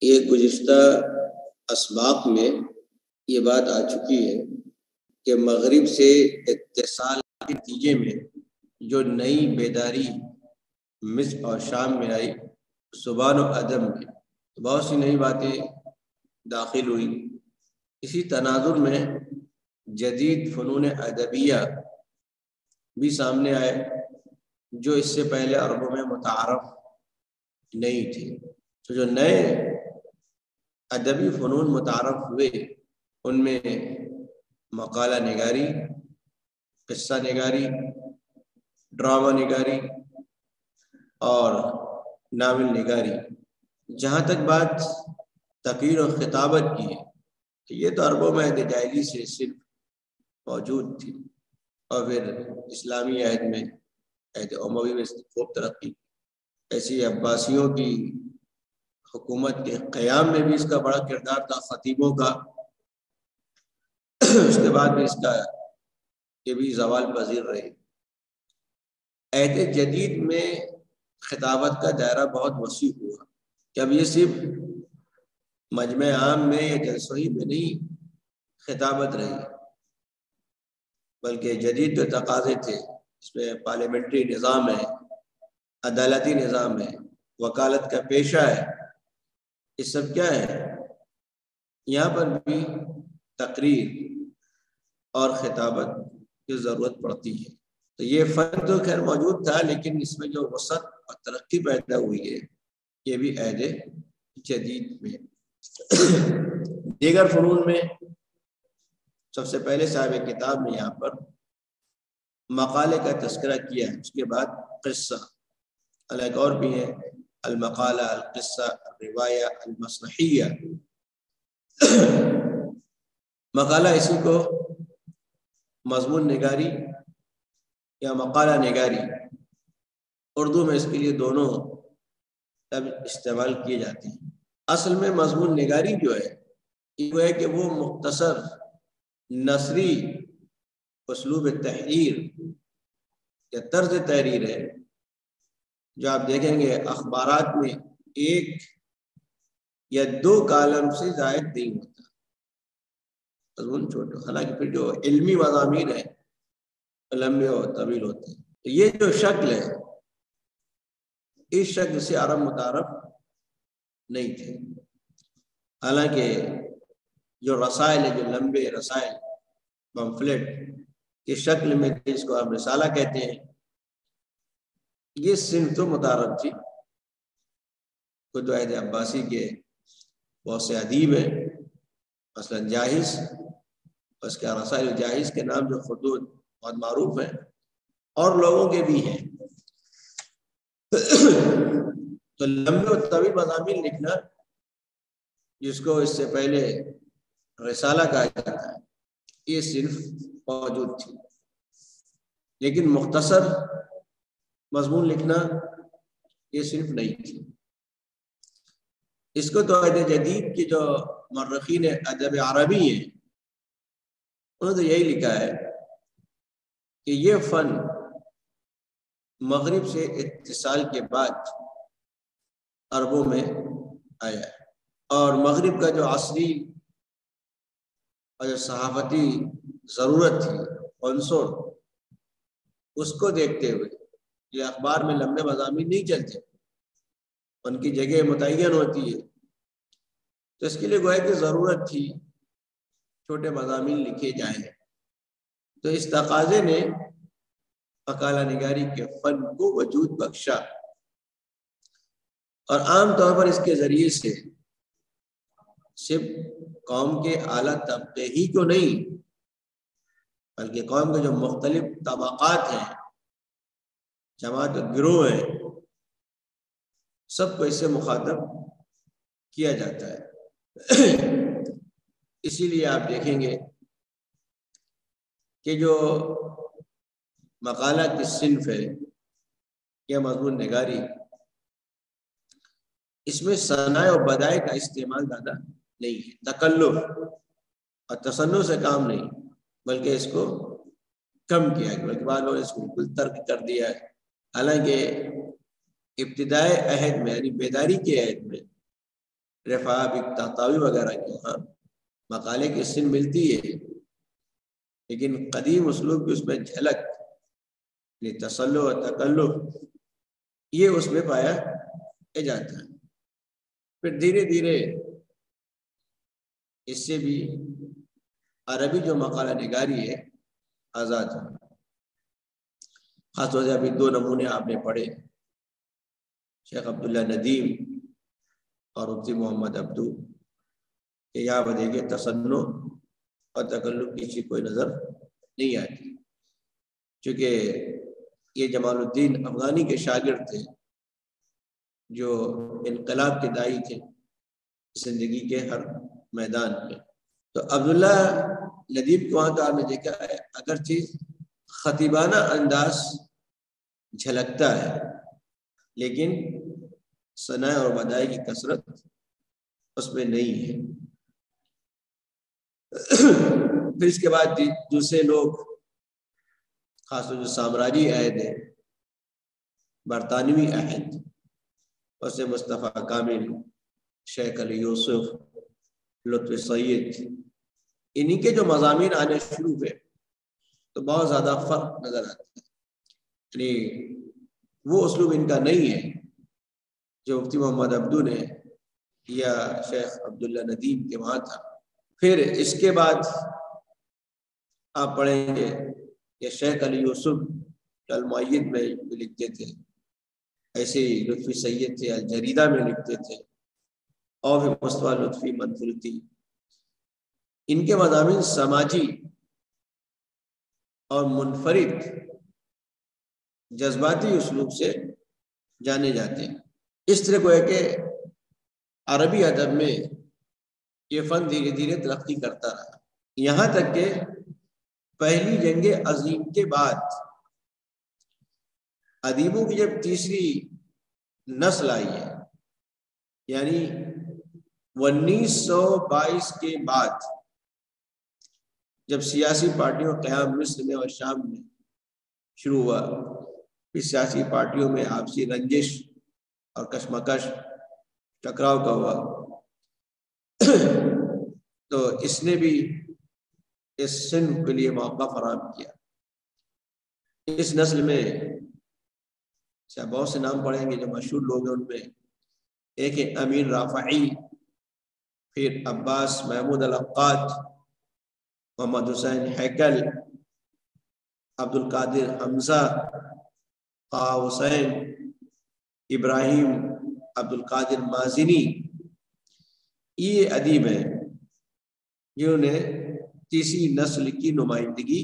یہ گزشتہ اسباق میں یہ بات آ چکی ہے کہ مغرب سے اتصال کے نتیجے میں جو نئی بیداری مصر اور شام میں آئی، زبان و ادب میں بہت سی نئی باتیں داخل ہوئی۔ اسی تناظر میں جدید فنون ادبیہ بھی سامنے آئے جو اس سے پہلے عربوں میں متعارف نہیں تھے۔ تو جو نئے ادبی فنون متعارف ہوئے ان میں مقالہ نگاری، قصہ نگاری، ڈرامہ نگاری اور ناول نگاری۔ جہاں تک بات تقریر و خطابت کی ہے تو یہ تو عربوں میں عہد جاہلی سے صرف موجود تھی، اور پھر اسلامی عہد میں، عہد اموی میں خوب ترقی۔ ایسی عباسیوں کی حکومت کے قیام میں بھی اس کا بڑا کردار تھا، خطیبوں کا۔ اس کے بعد بھی اس کا یہ بھی زوال پذیر رہی۔ عہد جدید میں خطابت کا دائرہ بہت وسیع ہوا کہ اب یہ صرف مجمع عام میں یا جلسوئی میں نہیں خطابت رہی، بلکہ جدید جو تقاضے تھے اس میں پارلیمنٹری نظام ہے، عدالتی نظام ہے، وکالت کا پیشہ ہے، یہ سب کیا ہے؟ یہاں پر بھی تقریر اور خطابت کی ضرورت پڑتی ہے۔ تو یہ فن تو خیر موجود تھا، لیکن اس میں جو وسعت اور ترقی پیدا ہوئی ہے یہ بھی عہد جدید میں۔ دیگر فنون میں سب سے پہلے صاحب کتاب نے یہاں پر مقالے کا تذکرہ کیا ہے، اس کے بعد قصہ، الگ اور بھی ہیں، المقالہ، القصہ، الروایہ، المسرحیہ۔ مقالہ اسی کو مضمون نگاری یا مقالہ نگاری، اردو میں اس کے لیے دونوں لفظ استعمال کیے جاتے ہیں۔ اصل میں مضمون نگاری جو ہے وہ ہے کہ وہ مختصر نثری اسلوب تحریر یا طرز تحریر ہے جو آپ دیکھیں گے اخبارات میں ایک یا دو کالم سے زائد نہیں ہوتا، مضمون چھوٹا، حالانکہ پھر جو علمی مضامین ہیں لمبے اور طویل ہوتے ہیں۔ تو یہ جو شکل ہے اس شکل سے عرب متعارف نہیں تھے، حالانکہ جو رسائل ہے، جو لمبے رسائل پمفلٹ کی شکل میں جس کو آپ رسالہ کہتے ہیں، یہ صنف تو متعارف تھی۔ خود عہد عباسی کے بہت سے ادیب ہیں، مثلا جاہز، اس کا رسائل جاہز کے نام جو خطوط بہت معروف ہیں، اور لوگوں کے بھی ہیں۔ تو لمبے اور طویل مضامین لکھنا، جس کو اس سے پہلے رسالہ کہا جاتا ہے، یہ صرف موجود تھی، لیکن مختصر مضمون لکھنا یہ صرف نہیں تھی۔ اس کو تو عہد جدید کی جو مورخین ادب عربی ہیں انہوں نے تو یہی لکھا ہے کہ یہ فن مغرب سے اتصال کے بعد عربوں میں آیا ہے، اور مغرب کا جو عصری اور جو صحافتی ضرورت تھی، عنصر، اس کو دیکھتے ہوئے یہ اخبار میں لمبے مضامین نہیں چلتے، ان کی جگہ متعین ہوتی ہے، تو اس کے لیے گویا کہ ضرورت تھی چھوٹے مضامین لکھے جائیں۔ تو اس تقاضے نے مقالہ نگاری کے فن کو وجود بخشا، اور عام طور پر اس کے ذریعے سے صرف قوم کے اعلیٰ طبقے ہی کو نہیں، بلکہ قوم کے جو مختلف طبقات ہیں، جماعت و گروہ ہیں، سب کو اس سے مخاطب کیا جاتا ہے۔ اسی لیے آپ دیکھیں گے کہ جو مقالہ کی صنف ہے یا مضمون نگاری، اس میں ثناء و بدائع کا استعمال زیادہ نہیں ہے، تکلف اور تصنع سے کام نہیں، بلکہ اس کو کم کیا ہے، بلکہ بعض لوگوں نے اس کو بالکل ترک کر دیا ہے۔ حالانکہ ابتدائی عہد میں، یعنی بیداری کے عہد میں، رفاع تحتاوی وغیرہ کی ہاں مقالے کی سن ملتی ہے، لیکن قدیم اسلوب کی اس میں جھلک تسلح و تکلف یہ اس میں پایا جاتا ہے۔ پھر دھیرے دھیرے اس سے بھی عربی جو مقالہ نگاری ہے آزاد ہے۔ خاص طور سے ابھی 2 نمونے آپ نے پڑھے، شیخ عبداللہ ندیم اور مفتی محمد عبدو، کہ یہاں پر دیکھیے تصنع اور تکلف کی چیز کوئی نظر نہیں آتی، چونکہ یہ جمال الدین افغانی کے شاگرد تھے جو انقلاب کے داعی تھے زندگی کے ہر میدان میں۔ تو عبداللہ ندیم کو وہاں کا آپ نے دیکھا ہے، اگرچہ خطیبانہ انداز جھلکتا ہے لیکن ثناء اور بدائی کی کثرت اس میں نہیں ہے۔ پھر اس کے بعد دوسرے لوگ، خاص طور جو سامراجی عہد ہے، برطانوی عہد، اسے مصطفیٰ کامل، شیخ علی یوسف، لطف سید، انہی کے جو مضامین آنے شروع ہوئے تو بہت زیادہ فرق نظر آتا ہے، یعنی وہ اسلوب ان کا نہیں ہے جو مفتی محمد عبدو نے یا شیخ عبداللہ ندیم کے وہاں تھا۔ پھر اس کے بعد آپ پڑھیں گے کہ شیخ علی یوسف المعید میں لکھتے تھے، ایسے ہی لطفی سید تھے الجریدہ میں لکھتے تھے، اور بھی مصطفیٰ لطفی منفلتی، ان کے مضامین سماجی اور منفرد جذباتی اسلوب سے جانے جاتے ہیں۔ اس طرح کو ہے کہ عربی ادب میں یہ فن دھیرے دھیرے ترقی کرتا رہا، یہاں تک کہ پہلی جنگ عظیم کے بعد ادیبوں کی جب تیسری نسل آئی ہے، یعنی 1922 کے بعد جب سیاسی پارٹیوں کا قیام مصر میں اور شام میں شروع ہوا، پھر سیاسی پارٹیوں میں آپسی رنجش اور کشمکش ٹکراؤ کا ہوا، تو اس نے بھی اس صنف کے لیے موقع فراہم کیا۔ اس نسل میں بہت سے نام پڑھیں گے جو مشہور لوگ ہیں، ان میں ایک ہے امین رافعی، پھر عباس محمود العقاد، محمد حسین ہیکل، عبد القادر حمزہ، طہ حسین، ابراہیم عبد القادر مازنی، یہ ادیب ہیں جنہوں نے تیسری نسل کی نمائندگی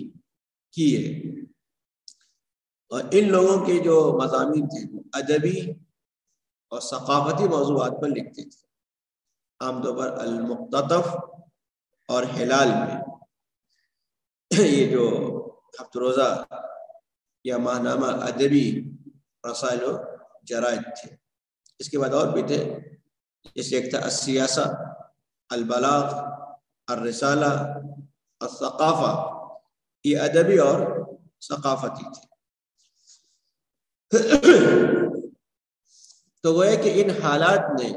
کی ہے، اور ان لوگوں کے جو مضامین تھے ادبی اور ثقافتی موضوعات پر لکھتے تھے، عام طور پر المقتطف اور ہلال میں یہ جو ہفت روزہ یا ماہنامہ ادبی رسائل و جرائد تھے۔ اس کے بعد اور بھی تھے، جیسے ایک تھا السیاسہ، البلاغ، الرسالہ، الثقافہ، یہ ادبی اور ثقافتی تھے۔ تو وہ ہے کہ ان حالات نے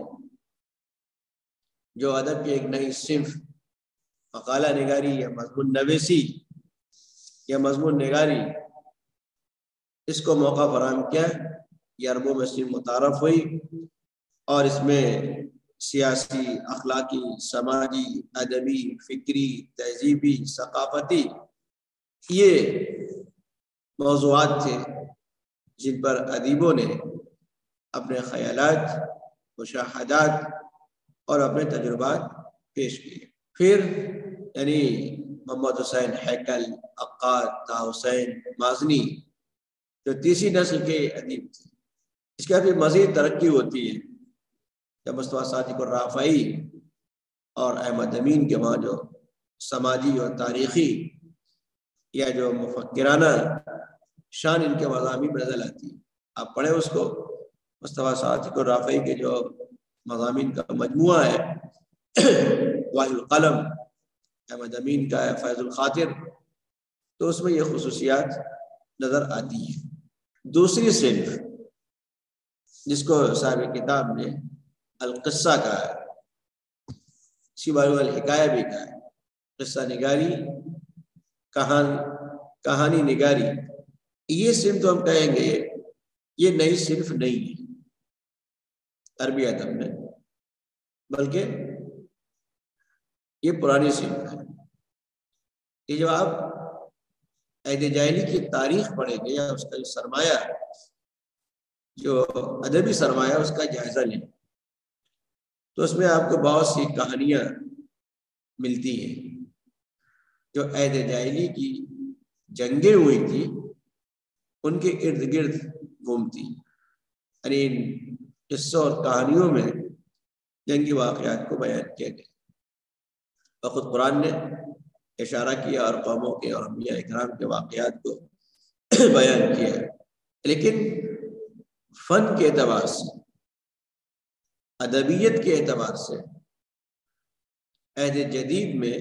جو ادب کی ایک نئی صنف مقالہ نگاری یا مضمون نویسی یا مضمون نگاری، اس کو موقع فراہم کیا، یہ عربوں میں صرف متعارف ہوئی، اور اس میں سیاسی، اخلاقی، سماجی، ادبی، فکری، تہذیبی، ثقافتی یہ موضوعات تھے جن پر ادیبوں نے اپنے خیالات، مشاہدات اور اپنے تجربات پیش کیے۔ پھر یعنی محمد حسین ہیکل، عقاد، طہ حسین مازنی جو تیسری نسل کے ادیب تھے، اس کا بھی مزید ترقی ہوتی ہے جب مصطفیٰ صادق الرافعی اور احمد امین کے وہاں جو سماجی اور تاریخی یا جو مفکرانہ شان ان کے مضامین میں نظر آتی ہے۔ آپ پڑھیں اس کو، مصطفیٰ صادق الرافعی کے جو مضامین کا مجموعہ ہے، واحد القلم، احمد امین کا ہے فیض الخاطر، تو اس میں یہ خصوصیات نظر آتی ہیں۔ دوسری صنف جس کو صاحب کتاب نے القصہ کہا ہے، اسی بار الحکایہ بھی کہا ہے، قصہ نگاری، کہانی نگاری، یہ صنف تو ہم کہیں گے یہ نئی صنف نہیں ہے عربی ادب میں، بلکہ یہ پرانی صنف ہے۔ یہ جو آپ عہد جاہلی کی تاریخ پڑھیں گے یا اس کا جو سرمایہ، جو ادبی سرمایہ، اس کا جائزہ لیں تو اس میں آپ کو بہت سی کہانیاں ملتی ہیں جو عہد جاہلی کی جنگیں ہوئی تھی ان کے ارد گرد گھومتی، یعنی ان قصوں اور کہانیوں میں جنگی واقعات کو بیان کیا گیا، اور خود قرآن نے اشارہ کیا اور قوموں کے اور انبیاء اکرام کے واقعات کو بیان کیا ہے۔ لیکن فن کے اعتبار سے، ادبیت کے اعتبار سے عہد جدید میں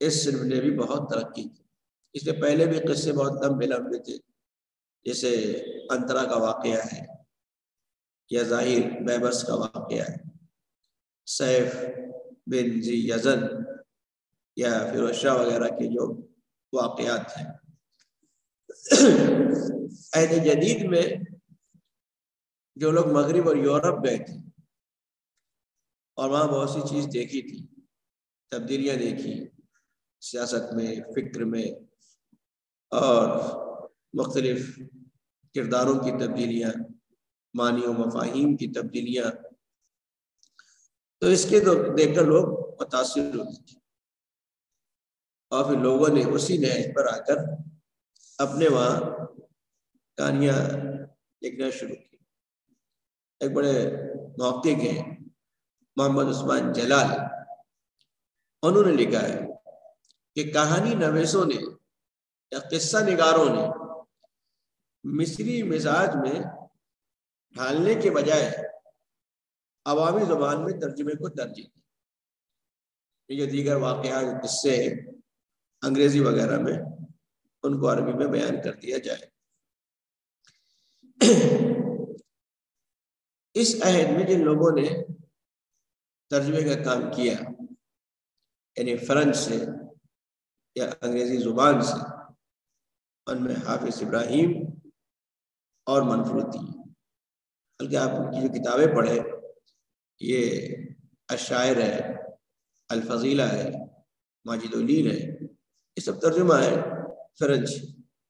اس صنف نے بھی بہت ترقی کی۔ اس سے پہلے بھی قصے بہت لمبے لمبے تھے، جیسے انترا کا واقعہ ہے، یا ظاہر بیبس کا واقعہ ہے، سیف بن ذی یزن یا فیروز شاہ وغیرہ کے جو واقعات ہیں۔ عہد جدید میں جو لوگ مغرب اور یورپ گئے تھے اور وہاں بہت سی چیز دیکھی تھی، تبدیلیاں دیکھی سیاست میں، فکر میں، اور مختلف کرداروں کی تبدیلیاں، معنی و مفاہیم کی تبدیلیاں، تو اس کے دیکھ کر لوگ متاثر ہوتے تھے، اور پھر لوگوں نے اسی نہج پر آ کر اپنے وہاں کہانیاں لکھنا شروع کی۔ ایک بڑے محقق ہیں محمد عثمان جلال، انہوں نے لکھا ہے کہ کہانی نویسوں نے یا قصہ نگاروں نے مصری مزاج میں ڈھالنے کے بجائے عوامی زبان میں ترجمے کو ترجیح دی۔ یہ دیگر واقعات، قصے ہیں انگریزی وغیرہ میں، ان کو عربی میں بیان کر دیا جائے۔ اس عہد میں جن لوگوں نے ترجمے کا کام کیا، یعنی فرنچ سے یا انگریزی زبان سے، ان میں حافظ ابراہیم اور منفلوطی، بلکہ آپ ان کی جو کتابیں پڑھیں، یہ الشاعر ہے، الفضیلہ ہے، ماجد الدین ہے، یہ سب ترجمہ ہے فرنچ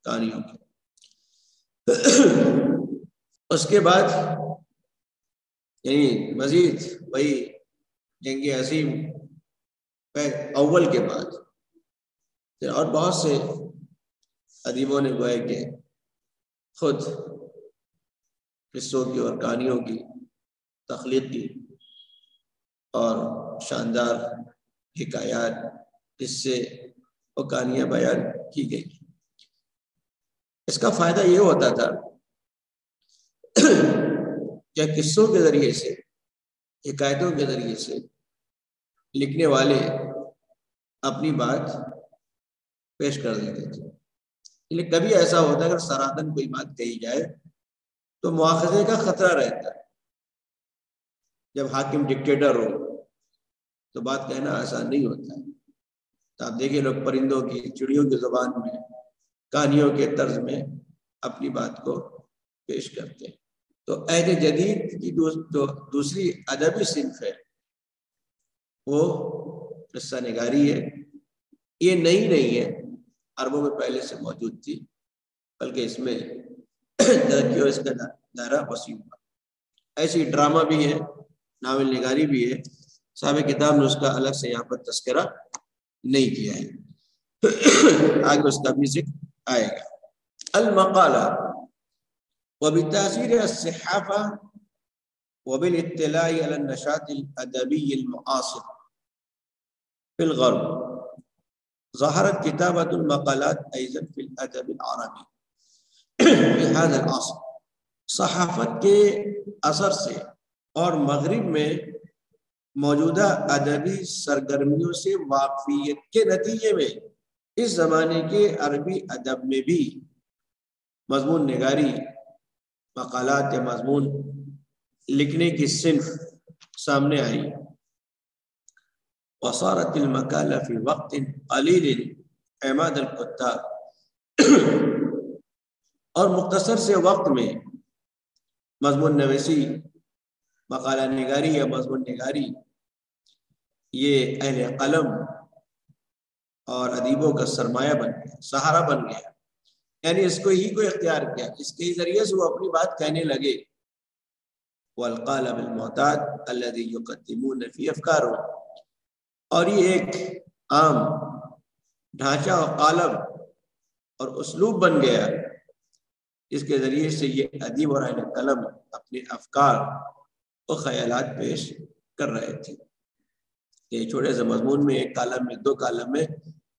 کہانیوں کے۔ اس کے بعد یعنی مزید وہی جنگ عظیم اول کے بعد اور بہت سے ادیبوں نے گویا کہ خود قصوں کی اور کہانیوں کی تخلیق کی، اور شاندار حکایات، قصے اور کہانیاں بیان کی گئی۔ اس کا فائدہ یہ ہوتا تھا کہ قصوں کے ذریعے سے، حکایتوں کے ذریعے سے لکھنے والے اپنی بات پیش کر دیتے تھے۔ لیکن کبھی ایسا ہوتا ہے اگر سراہتاً کوئی بات کہی جائے تو مواخذے کا خطرہ رہتا ہے۔ جب حاکم ڈکٹیٹر ہو تو بات کہنا آسان نہیں ہوتا ہے۔ تو آپ دیکھیں لوگ پرندوں کی، چڑیوں کی زبان میں، کہانیوں کے طرز میں اپنی بات کو پیش کرتے ہیں۔ تو عہد جدید کی جو دوسری ادبی صنف ہے وہ قصہ نگاری ہے۔ یہ نئی نہیں ہے، عربوں میں پہلے سے موجود تھی، بلکہ اس میں ترقی اور اس کا دائرہ وسیع ہوا۔ ایسی ڈرامہ بھی ہے، ناول نگاری بھی ہے، صاحب کتاب نے اس کا الگ سے یہاں پر تذکرہ نہیں کیا ہے، آگے اس کا بھی ذکر آئے گا۔ المقالہ وبتاثیر الصحافہ وبالاطلاع على النشاط الادبی المعاصر في الغرب ظهرت كتابة المقالات أيضا في الأدب العربي في هذا العصر۔ صحافت کے اثر سے اور مغرب میں موجودہ ادبی سرگرمیوں سے واقفیت کے نتیجے میں اس زمانے کے عربی ادب میں بھی مضمون نگاری، مقالات یا مضمون لکھنے کی صنف سامنے آئی، وصارت المقالہ فی وقت قلیل عماد الکتاب، اور مختصر سے وقت میں مضمون نویسی، مقالہ نگاری یا مضمون نگاری یہ اہل قلم اور ادیبوں کا سرمایہ بن گیا، سہارا بن گیا، یعنی اس کو ہی کو اختیار کیا، اس کے ذریعے سے وہ اپنی بات کہنے لگے۔ والقالب المعتاد الذي يقدمون في افکارهم، اور یہ ایک عام ڈھانچہ اور قالب اور اسلوب بن گیا جس کے ذریعے سے یہ ادیب اور اہل قلم اپنے افکار اور خیالات پیش کر رہے تھے۔ یہ چھوٹے سے مضمون میں، ایک کالم میں، دو کالم میں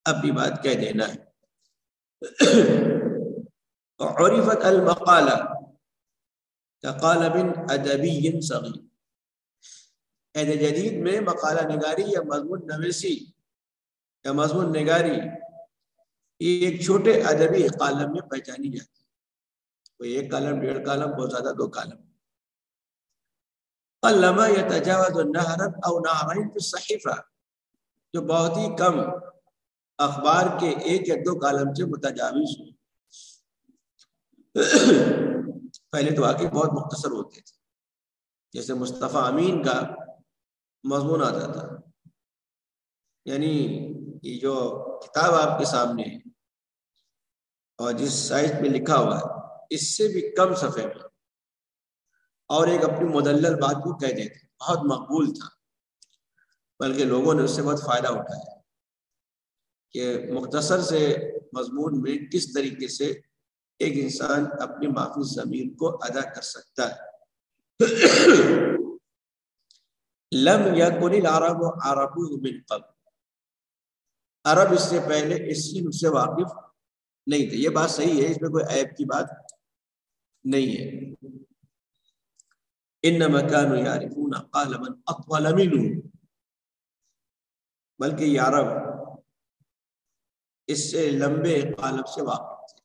اپنی بات کہہ دینا ہے۔ عرفت المقالہ کقالب ادبی صغیر، عہد جدید میں مقالہ نگاری یا مضمون نویسی یا مضمون نگاری یہ ایک چھوٹے ادبی کالم میں پہچانی جاتی ہے، کوئی ایک کالم، ڈیڑھ کالم، بہت زیادہ دو کالم۔ قلما يتجاوز نہرا او نہرین فی الصحیفہ، جو بہت ہی کم اخبار کے ایک یا دو کالم سے متجاوز ہو۔ پہلے تو واقعی بہت مختصر ہوتے تھے، جیسے مصطفیٰ امین کا مضمون آتا تھا، یعنی یہ جو کتاب آپ کے سامنے ہے اور جس سائز میں لکھا ہوا ہے اس سے بھی کم صفحے میں، اور ایک اپنی مدلل بات کو کہہ دیتے، بہت مقبول تھا، بلکہ لوگوں نے اس سے بہت فائدہ اٹھایا کہ مختصر سے مضمون میں کس طریقے سے ایک انسان اپنی معافی ضمیر کو ادا کر سکتا ہے۔ لم یکن العرب عربوه من قبل، عرب اس سے پہلے اس علم سے واقف نہیں تھے۔ یہ بات صحیح ہے، اس میں کوئی عیب کی بات نہیں ہے۔ انما كانوا يعرفون قالبا اطول منه، بلکہ یہ عرب اس سے لمبے قالب سے واقف تھے،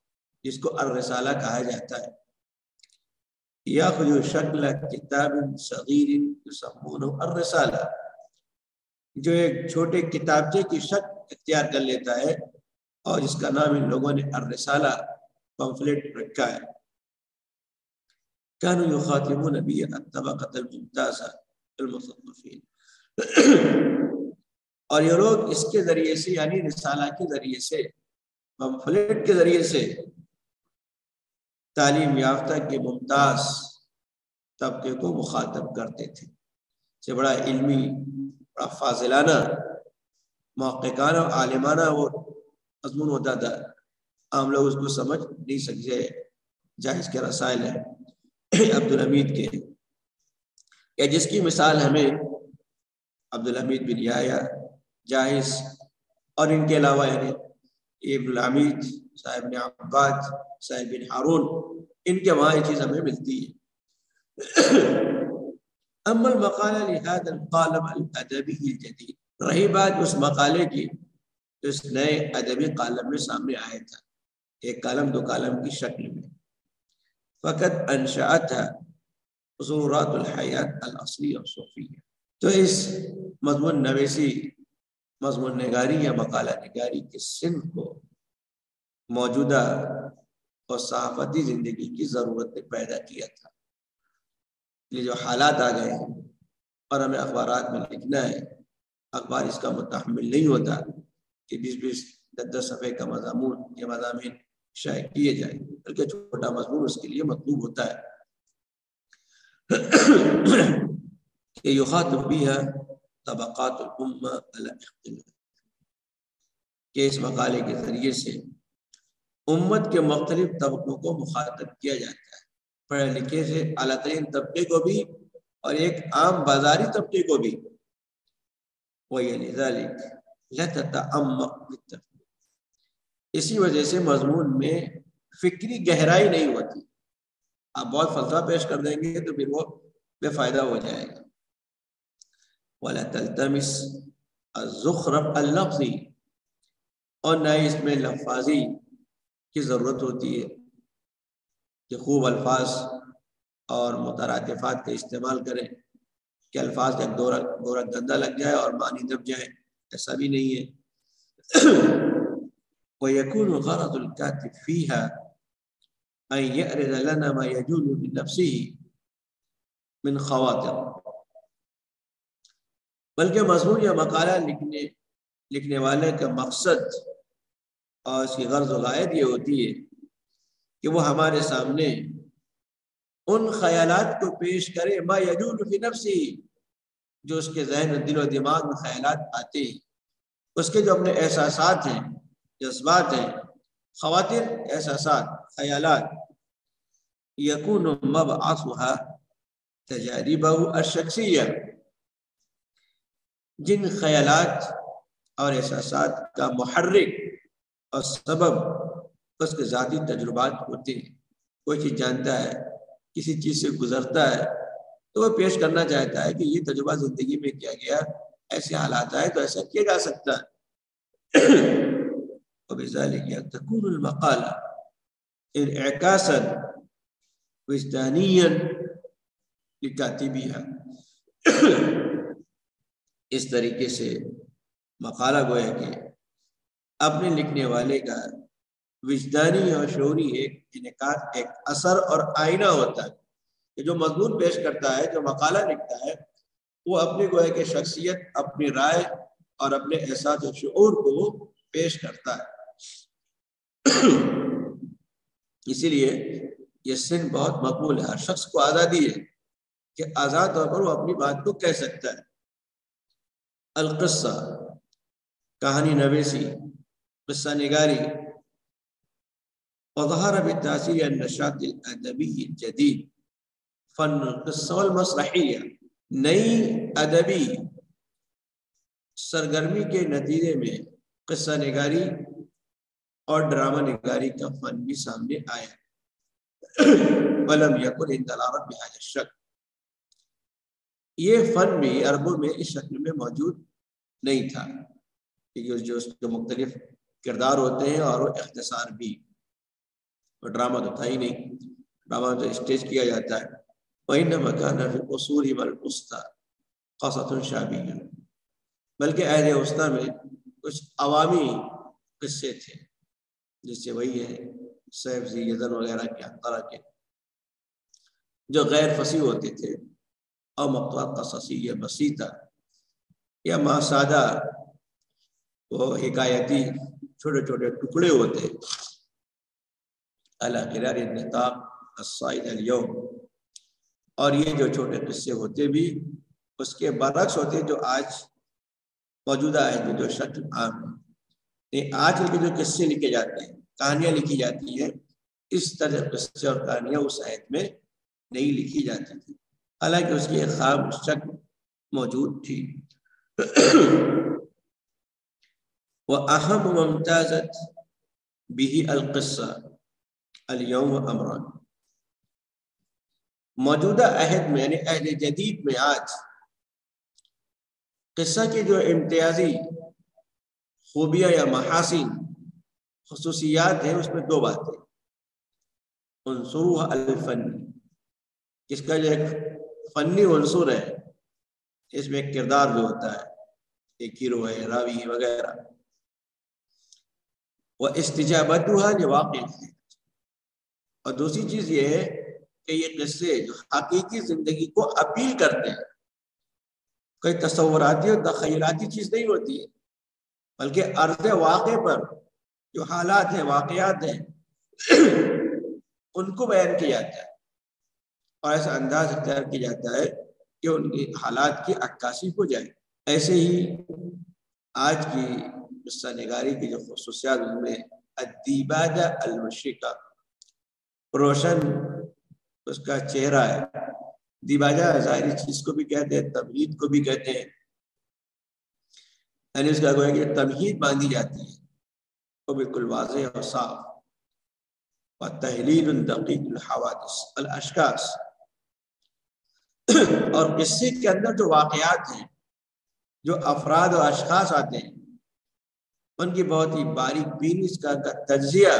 جس کو الرسالہ کہا جاتا ہے۔ یاخذ شکل کتاب صغیر یسمونه الرسالہ، جو ایک چھوٹے کتابچے کی شکل اختیار کر لیتا ہے اور جس کا نام ان لوگوں نے الرسالہ پمفلٹ رکھا ہے۔ كانوا يخاطبون به الطبقة الممتازة المثقفين، اور یہ لوگ اس کے ذریعے سے، یعنی رسالہ کے ذریعے سے، پمفلٹ کے ذریعے سے تعلیم یافتہ کے ممتاز طبقے کو مخاطب کرتے تھے۔ سے بڑا علمی، بڑا فاضلانہ، محققانہ اور عالمانہ وہ مضمون ہوتا تھا، عام لوگ اس کو سمجھ نہیں سکتے۔ جاہز کے رسائل ہیں عبدالحمید کے، یا جس کی مثال ہمیں عبدالحمید بن یحییٰ، جاہز اور ان کے علاوہ یعنی ابن العمید، صاحب بن عباد، صاحب بن ہارون، ان کے وہاں یہ چیز ہمیں ملتی ہے۔ اما المقالہ لہذا القالب الادبی الجدید، رہی بات اس مقالے کی جو اس نئے ادبی قالب میں سامنے آیا تھا، ایک کالم دو کالم کی شکل میں، فقط انشأتها ضرورات الحیات الاصلی اور صوفیہ، تو اس مضمون نویسی، مضمون نگاری یا مقالہ نگاری کے صنف کو موجودہ اور صحافتی زندگی کی ضرورت نے پیدا کیا تھا۔ یہ جو حالات آ گئے ہیں اور ہمیں اخبارات میں لکھنا ہے، اخبار اس کا متحمل نہیں ہوتا کہ 20-20 10 صفحے کا مضمون یا مضامین شائع کیے جائیں، بلکہ چھوٹا مضمون اس کے لیے مطلوب ہوتا ہے کہ یخاطب بها طبقات الامہ علی اختلاف، کہ اس مقالے کے ذریعے سے امت کے مختلف طبقوں کو مخاطب کیا جاتا ہے، پڑھے لکھے سے اعلیٰ ترین طبقے کو بھی اور ایک عام بازاری طبقے کو بھی۔ وَلِذَلِكَ لَتَتَعَمَّقْ بِالتَّفْکِیرِ، اسی وجہ سے مضمون میں فکری گہرائی نہیں ہوتی۔ آپ بہت فلسفہ پیش کر دیں گے تو پھر وہ بے فائدہ ہو جائے گا۔ وَلَا تَلْتَمِسْ الزُّخْرَفَ اللَّفْظِ، اور نہ اس میں لفاظی کی ضرورت ہوتی ہے کہ خوب الفاظ اور مترادفات کا استعمال کریں کہ الفاظ کا گورا گندا لگ جائے اور معنی دب جائے۔ ایسا بھی نہیں ہے۔ وَيَكُونُ غَرَضُ الْكَاتِبِ فِيهَا أَنْ يَعْرِضَ لَنَا مَا يَجُولُ بِنَفْسِهِ مِنْ خواطر، بلکہ مضمون یا مقالہ لکھنے والے کا مقصد اور اس کی غرض و غائد یہ ہوتی ہے کہ وہ ہمارے سامنے ان خیالات کو پیش کرے ما یجول فی نفسی، جو اس کے ذہن و دل و دماغ میں خیالات آتے ہیں، اس کے جو اپنے احساسات ہیں، جذبات ہیں، خواطر، احساسات، خیالات، یکون مبعثها تجاربہ الشخصیہ، جن خیالات اور احساسات کا محرک اور سبب اس کے ذاتی تجربات ہوتے ہیں۔ کوئی چیز جانتا ہے، کسی چیز سے گزرتا ہے، تو وہ پیش کرنا چاہتا ہے کہ یہ تجربہ زندگی میں کیا گیا، ایسے حالات آئے تو ایسا کیا جا سکتا ہے۔ وَبِذَلِكَ تَكُونُ الْمَقَالَةُ انعکاساً وجدانیاً لِكَاتِبِهَا، اس طریقے سے مقالہ گویا کہ اپنے لکھنے والے کا وجدانی اور شعوری ایک انعکاس، ایک اثر اور آئینہ ہوتا ہے کہ جو مضمون پیش کرتا ہے، جو مقالہ لکھتا ہے، وہ اپنی گویا کہ شخصیت، اپنی رائے اور اپنے احساس و شعور کو پیش کرتا ہے۔ اسی لیے یہ سن بہت مقبول ہے، ہر شخص کو آزادی ہے کہ آزاد طور پر وہ اپنی بات کو کہہ سکتا ہے۔ القصہ، کہانی نویسی، قصہ نگاری، وظہر بالتاثیر النشاط الادبی الجدید فن القصہ والمسرحیہ، نئی ادبی سرگرمی کے نتیجے میں قصہ نگاری اور ڈرامہ نگاری کا فن بھی سامنے آیا۔ وَلَمْ يَكُنْ عِنْدَ الْعَرَبِ بِهَذَا الشَّكْلِ، یہ فن بھی عربوں میں اس شکل میں موجود نہیں تھا، کیونکہ جو اس کے مختلف کردار ہوتے ہیں اور وہ اختصار بھی، اور ڈرامہ تو تھا ہی نہیں، ڈرامہ تو اسٹیج کیا جاتا ہے۔ وَإِنَّمَا كَانَ فِي الْأُصُولِ وَالْوُسْطَى قَصَصٌ شَعْبِيٌّ، بلکہ عہد وسطیٰ میں کچھ عوامی قصے تھے، جس سے وہی ہے سیف ذی یزن وغیرہ کے طرح کے، جو غیر فصیح ہوتے تھے، اور مقطوعات قصصیہ بسیطہ یا ماسادہ وہ حکایتی چھوٹے چھوٹے ٹکڑے ہوتے ہیں، علی غرار النطاق الصائد اليوم، اور یہ جو چھوٹے قصے ہوتے بھی اس کے برعکس ہوتے جو آج موجودہ ہے، جو شکل عام ہے۔ آج کے جو قصے لکھے جاتے ہیں، کہانیاں لکھی جاتی ہیں، اس طرح قصے اور کہانیاں اس عہد میں نہیں لکھی جاتی تھی، حالانکہ اس کی ایک خام شکل موجود تھی۔ وَأَهَمُ مَمْتَازَتْ بِهِ الْقِصَّةِ الْيَوْمَ أَمْرًا، موجودہ عہد میں یعنی عہد جدید میں آج قصہ کی جو امتیازی خوبیاں یا محاسن خصوصیات ہیں، اس میں دو باتیں۔ عنصرها الفنی، اس کا جو ایک فنی عنصر ہے، اس میں ایک کردار جو ہوتا ہے، ایک ہیرو ہے، راوی وغیرہ۔ واستجابتها لواقع الحیات، اور دوسری چیز یہ ہے کہ یہ قصے جو حقیقی زندگی کو اپیل کرتے ہیں، کوئی تصوراتی اور تخیلاتی چیز نہیں ہوتی ہے، بلکہ عرض واقع پر جو حالات ہیں، واقعات ہیں، ان کو بیان کیا جاتا ہے، اور ایسا انداز اختیار کیا جاتا ہے کہ ان کی حالات کی عکاسی ہو جائے۔ ایسے ہی آج کی قصہ نگاری کی جو خصوصیات ان میں الدیباجہ المشرقہ، روشن اس کا چہرہ ہے۔ دیباجہ ظاہری چیز کو بھی کہتے ہیں، تمہید کو بھی کہتے ہیں، یعنی اس کا گویا کہ تمہید باندھی جاتی ہے وہ بالکل واضح اور صاف۔ وتحلیل دقیق الحوادث الاشخاص، اور قصے کے اندر جو واقعات ہیں، جو افراد و اشخاص آتے ہیں، ان کی بہت ہی باریک بینی اس کا تجزیہ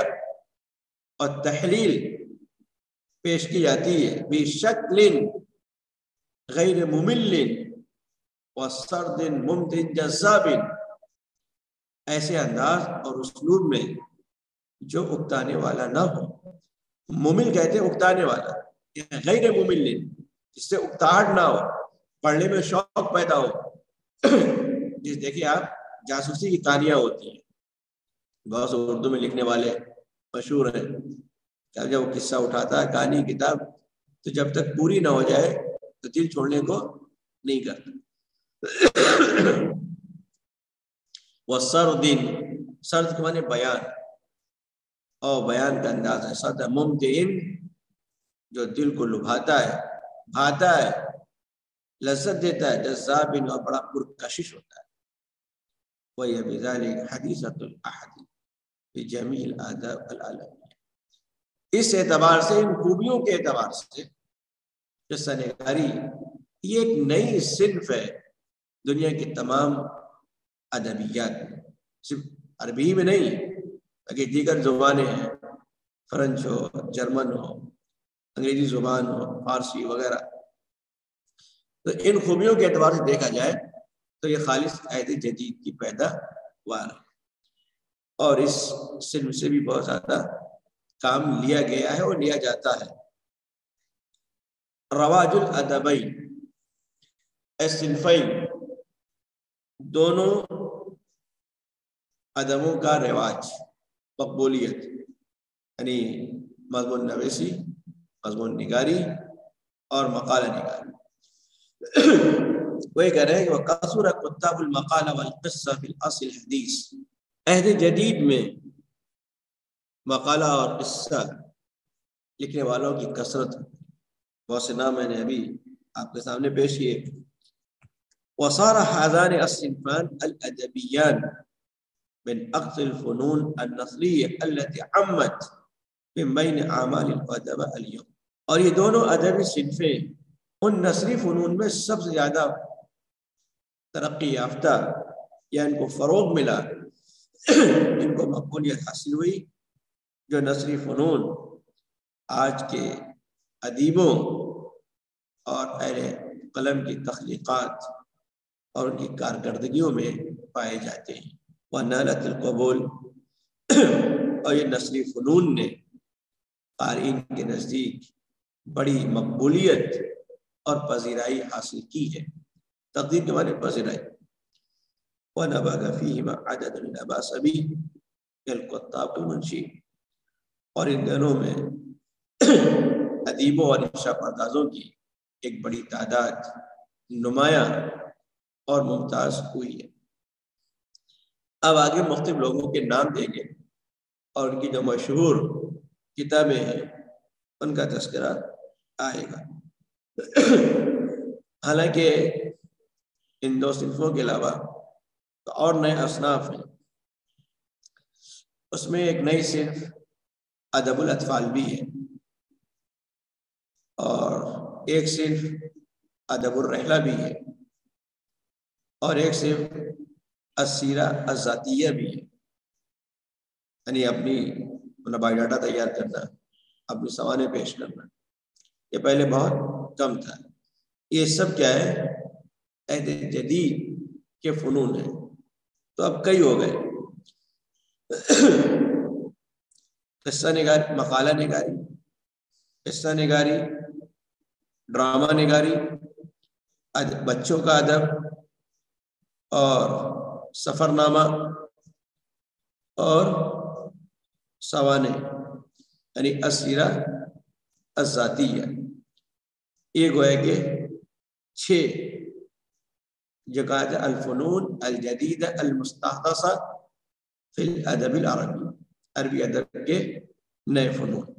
اور تحلیل پیش کی جاتی ہے، بشکل غیر ممل وسرد ممتع جذاب، ایسے انداز اور اسلوب میں جو اکتانے والا نہ ہو. ممل کہتے ہیں اکتانے والا، غیر ممل جس سے اکتاہٹ نہ ہو، پڑھنے میں شوق پیدا ہو. جس دیکھیے آپ جاسوسی کی کہانیاں ہوتی ہیں، بہت سے اردو میں لکھنے والے مشہور ہیں، جب وہ قصہ اٹھاتا ہے کہانی کتاب تو جب تک پوری نہ ہو جائے تو دل چھوڑنے کو نہیں کرتا. وہ سردن، سرد کے معنی بیان، اور بیان کا انداز ایسا تھا ممتعن جو دل کو لبھاتا ہے، بھاتا ہے، لذت دیتا ہے، جذاب اور بڑا پرکشش ہوتا ہے. وہی بذالک حدیثۃ الاحد بجمیع الآداب العالمین. اس اعتبار سے، ان خوبیوں کے اعتبار سے قصہ نگاری یہ ایک نئی صنف ہے دنیا کی تمام ادبیات میں، صرف عربی میں نہیں بلکہ دیگر زبانیں ہیں، فرنچ ہو، جرمن ہو، انگریزی زبان ہو، فارسی وغیرہ. تو ان خوبیوں کے اعتبار سے دیکھا جائے تو یہ خالص عہد جدید کی پیداوار ہے، اور اس صنف سے بھی بہت زیادہ کام لیا گیا ہے اور لیا جاتا ہے. رواج الادبین الصنفین، دونوں ادبوں کا رواج، مقبولیت، یعنی مضمون نویسی، مضمون نگاری اور مقالہ نگاری. وہی کہہ رہے ہیں کہ وَقَصُرَ كُتَّابُ الْمَقَالَ وَالْقِصَّةِ فِي الْأَصْلِ الْحَدِيثِ. عہد جدید میں مقالہ اور قصہ لکھنے والوں کی کثرت، بہت سے نام میں نے ابھی آپ کے سامنے پیش کیے. وصار هذان الصنفان الادبيان من اقصى الفنون النثريه التي عمت من بين اعمال الادباء اليوم. اور یہ دونوں ادبی صنفیں ان نثری فنون میں سب سے زیادہ ترقی یافتہ یا ان کو فروغ ملا، ان کو مقبولیت حاصل ہوئی، جو نثری فنون آج کے ادیبوں اور اہل قلم کی تخلیقات اور ان کی کارکردگیوں میں پائے جاتے ہیں. وَنَالَتِ الْقَبُولِ، اور یہ نثری فنون نے قارئین کے نزدیک بڑی مقبولیت اور پذیرائی حاصل کی ہے. تقدیر کے معنی پذیرائی. وَنَبَغَ فِيهِمَا عَدَدٌ لَا بَأْسَ بِهِ الْكُتَّابُ وَالْمُنشِئِينَ، اور ان دنوں میں ادیبوں اور انشاء پردازوں کی ایک بڑی تعداد نمایاں اور ممتاز ہوئی ہے. اب آگے مختلف لوگوں کے نام دیں گے اور ان کی جو مشہور کتابیں ہیں ان کا تذکرہ آئے گا. حالانکہ ان دو صنفوں کے علاوہ اور نئے اصناف ہیں. اس میں ایک نئی صنف ادب الاطفال بھی ہے، اور ایک صنف ادب الرحلہ بھی ہے، اور ایک صنف السیرہ الذاتیہ بھی ہے، یعنی اپنی بایو ڈاٹا تیار کرنا، اپنی سوانح پیش کرنا. یہ پہلے بہت کم تھا. یہ سب کیا ہے؟ عہد جدید کے فنون ہیں. تو اب کئی ہو گئے. قصہ نگاری، مقالہ نگاری، قصہ نگاری، ڈرامہ نگاری، بچوں کا ادب، اور سفر نامہ، اور سوانح یعنی السیرہ الذاتیہ. یہ گویا کہ 6 جو کہا جائے الفنون الجدیدہ المستحدثہ فی الادب العربی، عربی ادب کے نئے فنون.